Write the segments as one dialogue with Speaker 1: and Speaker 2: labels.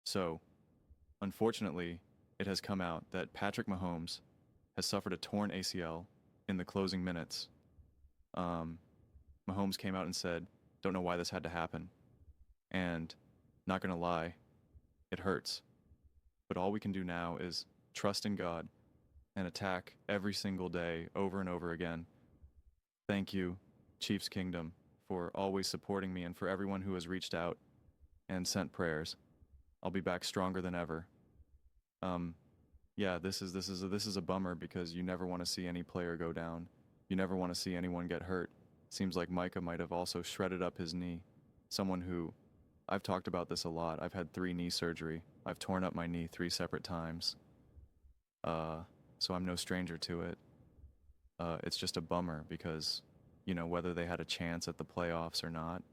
Speaker 1: So, unfortunately, it has come out that Patrick Mahomes has suffered a torn ACL in the closing minutes. Um, Mahomes came out and said, "Don't know why this had to happen." And not gonna lie, it hurts. But all we can do now is trust in God and attack every single day over and over again. Thank you, Chiefs Kingdom, for always supporting me and for everyone who has reached out and sent prayers. I'll be back stronger than ever. Um, yeah, this is a bummer because you never want to see any player go down. You never want to see anyone get hurt. Seems like Micah might have also shredded up his knee. Someone who I've talked about this a lot. I've had 3 knee surgery. I've torn up my knee 3 separate times. Uh, so I'm no stranger to it. It's just a bummer because, whether they had a chance at the playoffs or not,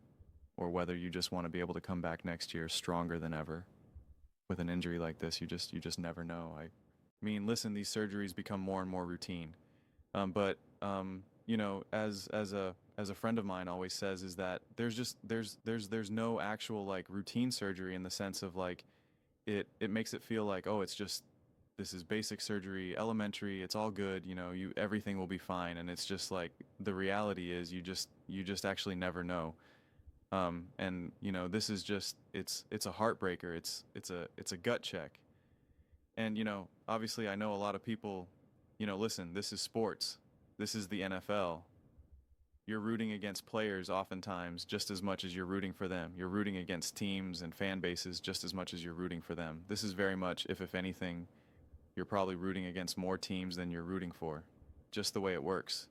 Speaker 1: or whether you just want to be able to come back next year stronger than ever. With an injury like this, you just never know. I mean, listen, these surgeries become more and more routine. But as a friend of mine always says, is that there's no actual like routine surgery in the sense of like it makes it feel like, oh, it's just this is basic surgery, elementary, it's all good, you everything will be fine, and it's just like the reality is you just actually never know. And this is just it's a heartbreaker. It's a gut check. And obviously I know a lot of people, listen, this is sports. This is the NFL. You're rooting against players oftentimes just as much as you're rooting for them. You're rooting against teams and fan bases just as much as you're rooting for them. This is very much, if anything, you're probably rooting against more teams than you're rooting for. Just the way it works.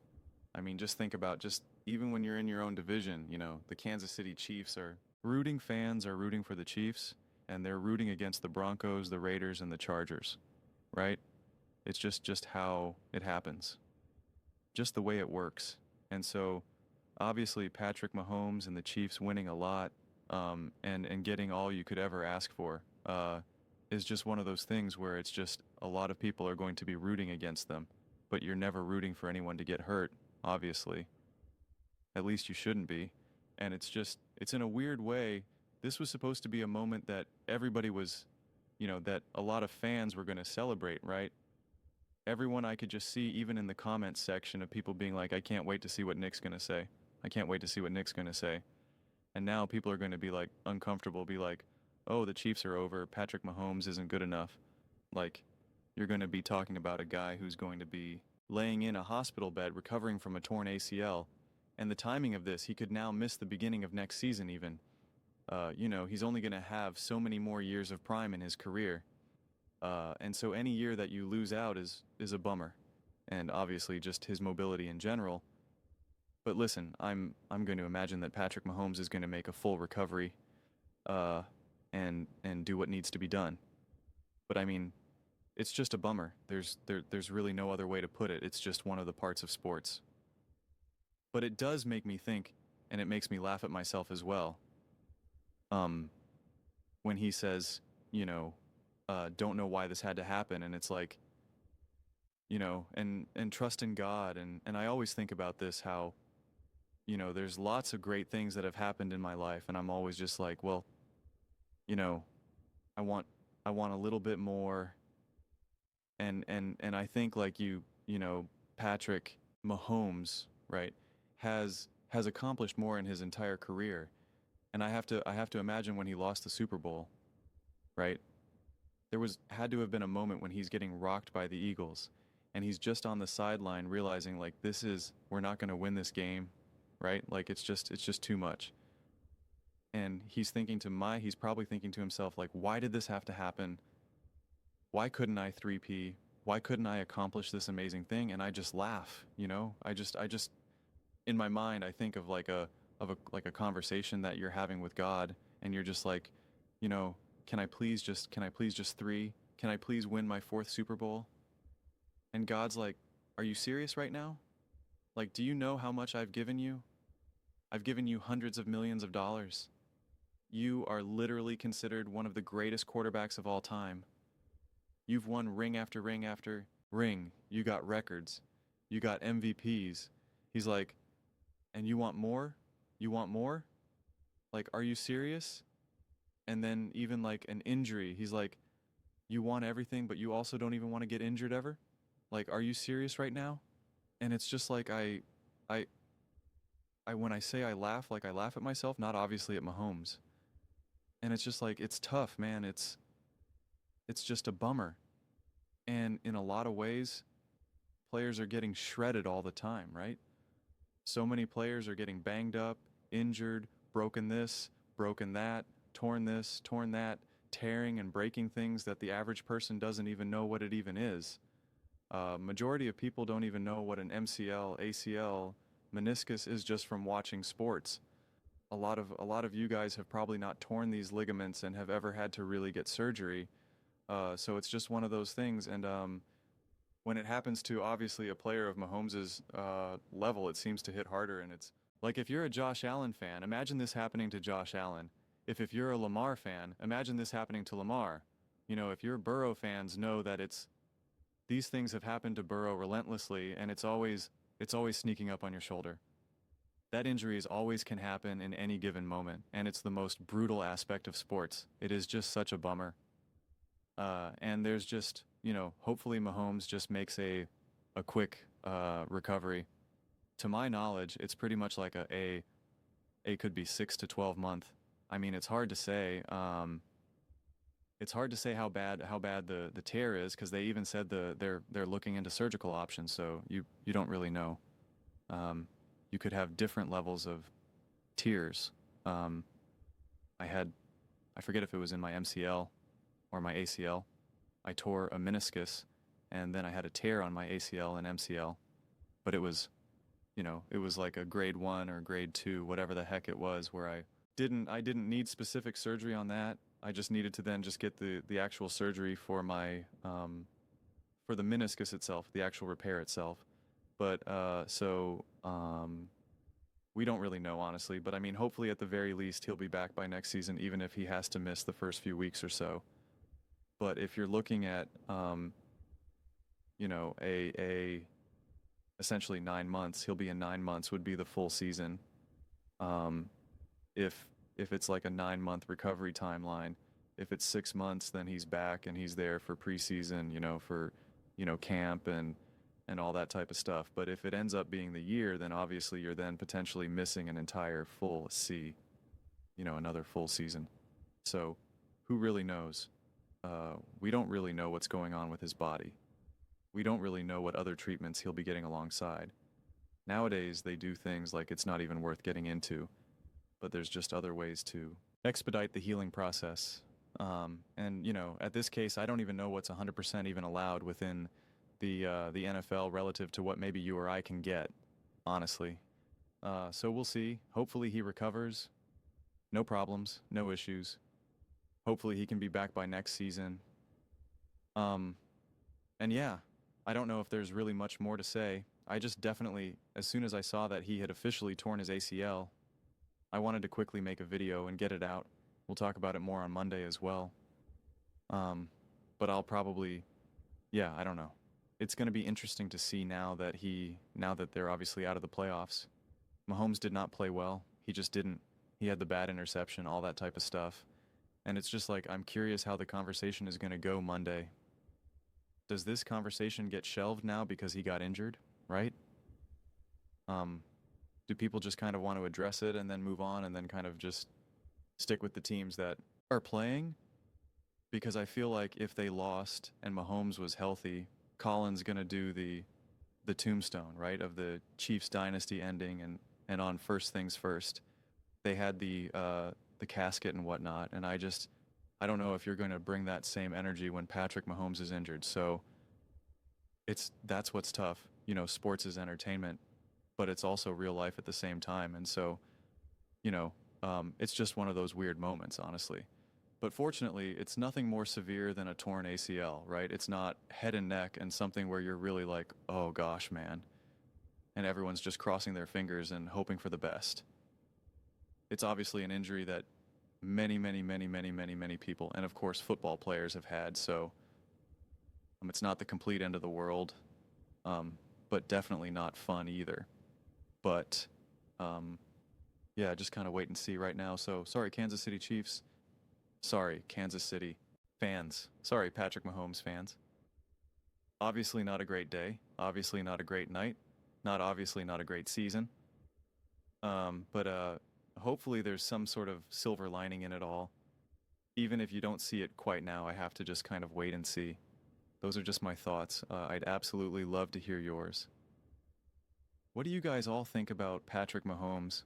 Speaker 1: I mean, just think about just even when you're in your own division, the Kansas City Chiefs are rooting fans are rooting for the Chiefs and they're rooting against the Broncos, the Raiders, and the Chargers, right? It's just how it happens. Just the way it works. And so obviously Patrick Mahomes and the Chiefs winning a lot and getting all you could ever ask for is just one of those things where it's just a lot of people are going to be rooting against them, but you're never rooting for anyone to get hurt, obviously. At least you shouldn't be. And it's in a weird way. This was supposed to be a moment that everybody was, that a lot of fans were going to celebrate, right? Everyone I could just see, even in the comments section, of people being like, I can't wait to see what Nick's going to say. I can't wait to see what Nick's going to say. And now people are going to be like uncomfortable, be like, oh, the Chiefs are over. Patrick Mahomes isn't good enough. Like, you're going to be talking about a guy who's going to be laying in a hospital bed recovering from a torn ACL. And the timing of this, he could now miss the beginning of next season even. He's only going to have so many more years of prime in his career. And so any year that you lose out is a bummer. And obviously just his mobility in general. But listen, I'm going to imagine that Patrick Mahomes is going to make a full recovery and do what needs to be done. But I mean, it's just a bummer. There's really no other way to put it. It's just one of the parts of sports. But it does make me think, and it makes me laugh at myself as well. Um, when he says, don't know why this had to happen, and it's like, and trust in God, and I always think about this, how, there's lots of great things that have happened in my life, and I'm always just like, well, you know, I want I want a little bit more, and I think like Patrick Mahomes, right, has accomplished more in his entire career. And I have to imagine when he lost the Super Bowl, right? There was had to have been a moment when he's getting rocked by the Eagles and he's just on the sideline realizing like we're not going to win this game, right? Like it's just too much. And he's probably thinking to himself like, why did this have to happen? Why couldn't I 3P? Why couldn't I accomplish this amazing thing? And I just laugh, I just in my mind I think of like a conversation that you're having with God, and you're just like, you know, can I please just three? Can I please win my fourth Super Bowl? And God's like, are you serious right now? Like, do you know how much I've given you? I've given you hundreds of millions of dollars. You are literally considered one of the greatest quarterbacks of all time. You've won ring after ring after ring. You got records. You got MVPs. He's like, and you want more? You want more? Like, are you serious? And then even like an injury, he's like, you want everything, but you also don't even want to get injured ever? Like, are you serious right now? And it's just like I, when I say I laugh, like I laugh at myself, not obviously at Mahomes. And it's just like it's tough, man. It's just a bummer. And in a lot of ways, players are getting shredded all the time, right? So many players are getting banged up, injured, broken this, broken that, torn this, torn that, tearing and breaking things that the average person doesn't even know what it even is. Majority of people don't even know what an MCL, ACL, meniscus is just from watching sports. A lot of you guys have probably not torn these ligaments and have ever had to really get surgery. So it's just one of those things. And when it happens to obviously a player of Mahomes's level, it seems to hit harder. And it's like if you're a Josh Allen fan, imagine this happening to Josh Allen. If you're a Lamar fan, imagine this happening to Lamar. You know, if you're Burrow fans, know that it's these things have happened to Burrow relentlessly, and it's always sneaking up on your shoulder. That injuries always can happen in any given moment, and it's the most brutal aspect of sports. It is just such a bummer. And there's just, hopefully Mahomes just makes a quick recovery. To my knowledge, it's pretty much like a could be 6 to 12 month. I mean, it's hard to say. It's hard to say how bad the tear is because they even said they're looking into surgical options. So you don't really know. Um, you could have different levels of tears. Um, I had I forget if it was in my MCL or my ACL. I tore a meniscus, and then I had a tear on my ACL and MCL. But it was like a grade 1 or grade 2, whatever the heck it was, where I didn't need specific surgery on that. I just needed to then just get the actual surgery for my for the meniscus itself, the actual repair itself. But we don't really know honestly. But I mean, hopefully at the very least he'll be back by next season, even if he has to miss the first few weeks or so. But if you're looking at a essentially 9 months, he'll be in 9 months would be the full season. Um, if it's like a 9 month recovery timeline, if it's 6 months, then he's back and he's there for preseason, for camp and all that type of stuff. But if it ends up being the year, then obviously you're then potentially missing an entire full another full season. So who really knows? We don't really know what's going on with his body. We don't really know what other treatments he'll be getting alongside. Nowadays, they do things like it's not even worth getting into, but there's just other ways to expedite the healing process. And at this case, I don't even know what's 100% even allowed within the NFL relative to what maybe you or I can get, honestly. So we'll see. Hopefully he recovers. No problems, no issues. Hopefully he can be back by next season. Um, and yeah, I don't know if there's really much more to say. I just definitely, as soon as I saw that he had officially torn his ACL, I wanted to quickly make a video and get it out. We'll talk about it more on Monday as well. Um, but I'll probably, yeah, I don't know. It's going to be interesting to see now that they're obviously out of the playoffs. Mahomes did not play well. He just didn't. He had the bad interception, all that type of stuff. And it's just like, I'm curious how the conversation is going to go Monday. Does this conversation get shelved now because he got injured, right? Um, do people just kind of want to address it and then move on and then kind of just stick with the teams that are playing? Because I feel like if they lost and Mahomes was healthy, Colin's going to do the tombstone, right, of the Chiefs dynasty ending and on first things first. They had the casket and whatnot, and I don't know if you're going to bring that same energy when Patrick Mahomes is injured. So that's what's tough. Sports is entertainment, but it's also real life at the same time. And so, it's just one of those weird moments, honestly. But fortunately, it's nothing more severe than a torn ACL, right? It's not head and neck and something where you're really like, oh gosh, man. And everyone's just crossing their fingers and hoping for the best. It's obviously an injury that many, many, many, many, many, many people, and of course football players have had. So it's not the complete end of the world, but definitely not fun either. But yeah, just kind of wait and see right now. So sorry, Kansas City Chiefs. Sorry, Kansas City fans. Sorry, Patrick Mahomes fans. Obviously not a great day. Obviously not a great night. Not a great season. But hopefully there's some sort of silver lining in it all. Even if you don't see it quite now, I have to just kind of wait and see. Those are just my thoughts. I'd absolutely love to hear yours. What do you guys all think about Patrick Mahomes?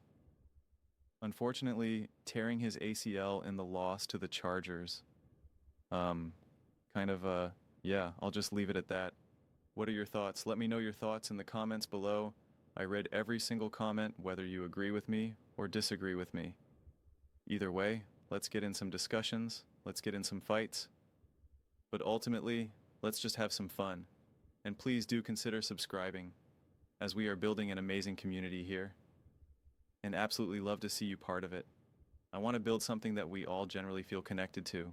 Speaker 1: Unfortunately, tearing his ACL in the loss to the Chargers. Um, kind of, yeah, I'll just leave it at that. What are your thoughts? Let me know your thoughts in the comments below. I read every single comment, whether you agree with me or disagree with me. Either way, let's get in some discussions, let's get in some fights, but ultimately, let's just have some fun. And please do consider subscribing, as we are building an amazing community here, and absolutely love to see you part of it. I want to build something that we all generally feel connected to,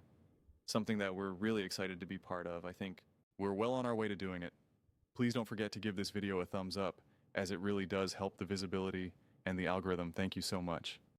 Speaker 1: something that we're really excited to be part of. I think we're well on our way to doing it. Please don't forget to give this video a thumbs up, as it really does help the visibility and the algorithm. Thank you so much.